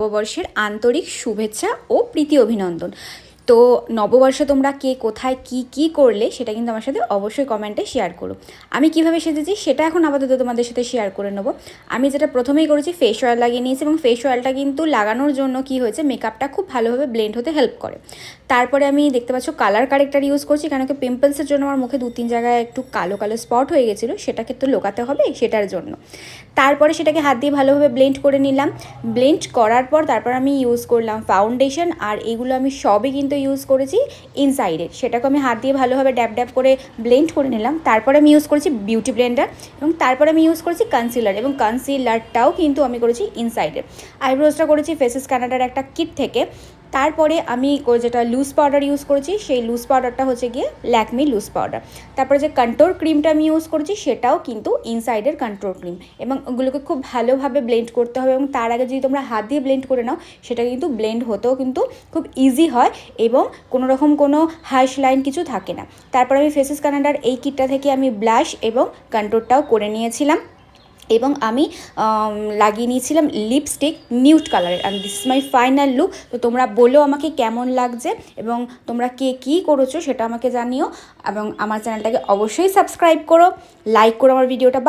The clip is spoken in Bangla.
নববর্ষের আন্তরিক শুভেচ্ছা ও প্রীতি অভিনন্দন। তো নববর্ষে তোমরা কে কোথায় কি করলে সেটা কিন্তু আমার সাথে অবশ্যই কমেন্টে শেয়ার করো। আমি কিভাবে সেজেছি সেটা এখন আপাতত তোমাদের সাথে শেয়ার করে নেবো। আমি যেটা প্রথমেই করেছি, ফেস অয়েল লাগিয়ে নিয়েছি, এবং ফেস অয়েলটা কিন্তু লাগানোর জন্য কি হয়েছে, মেকআপটা খুব ভালোভাবে ব্লেন্ড হতে হেল্প করে। তারপরে আমি দেখতে পাচ্ছ কালার কারেক্টার ইউজ করছি, কারণ কি পিম্পলসের জন্য আমার মুখে 2-3 জায়গায় একটু কালো কালো স্পট হয়ে গেছিলো, সেটাকে তো লোকাতে হবে, সেটার জন্য। তারপরে সেটাকে হাত দিয়ে ভালোভাবে ব্লেন্ড করে নিলাম। ব্লেন্ড করার পর তারপর আমি ইউজ করলাম ফাউন্ডেশন, আর এগুলো আমি সবই কিন্তু ইউজ করেছি ইনসাইডের। সেটাকে আমি হাত দিয়ে ভালোভাবে ড্যাব ড্যাব করে ব্লেন্ড করে নিলাম। তারপরে আমি ইউজ করেছি বিউটি ব্লেন্ডার, এবং তারপরে আমি ইউজ করেছি কনসিলার, এবং কনসিলারটাও কিন্তু আমি করেছি ইনসাইডের। আইব্রোজটা করেছি ফেসেস কানাডার একটা কিট থেকে। তারপরে আমি যেটা লুজ পাউডার ইউজ করেছি, সেই লুজ পাউডারটা হচ্ছে গিয়ে ল্যাকমি লুজ পাউডার। তারপরে যে কন্ট্রোল ক্রিমটা আমি ইউজ করেছি সেটাও কিন্তু ইনসাইডের কন্ট্রোল ক্রিম, এবং ওগুলোকে খুব ভালোভাবে ব্লেন্ড করতে হবে। এবং তার আগে যদি তোমরা হাত দিয়ে ব্লেন্ড করে নাও, সেটা কিন্তু ব্লেন্ড হতেও কিন্তু খুব ইজি হয়, এবং কোনো রকম কোনো হার্শ লাইন কিছু থাকে না। তারপর আমি ফেসেস কানাডার এই কিটটা থেকে আমি ব্লাশ এবং কন্ট্রোলটাও করে নিয়েছিলাম, এবং আমি লাগিয়ে নিয়েছিলাম লিপস্টিক নিউড কালারের। And this is my final look. তো তোমরা বলো আমাকে কেমন লাগছে, এবং তোমরা কে কী করেছো সেটা আমাকে জানিও, এবং আমার চ্যানেলটাকে অবশ্যই সাবস্ক্রাইব করো, লাইক করো আমার ভিডিওটা।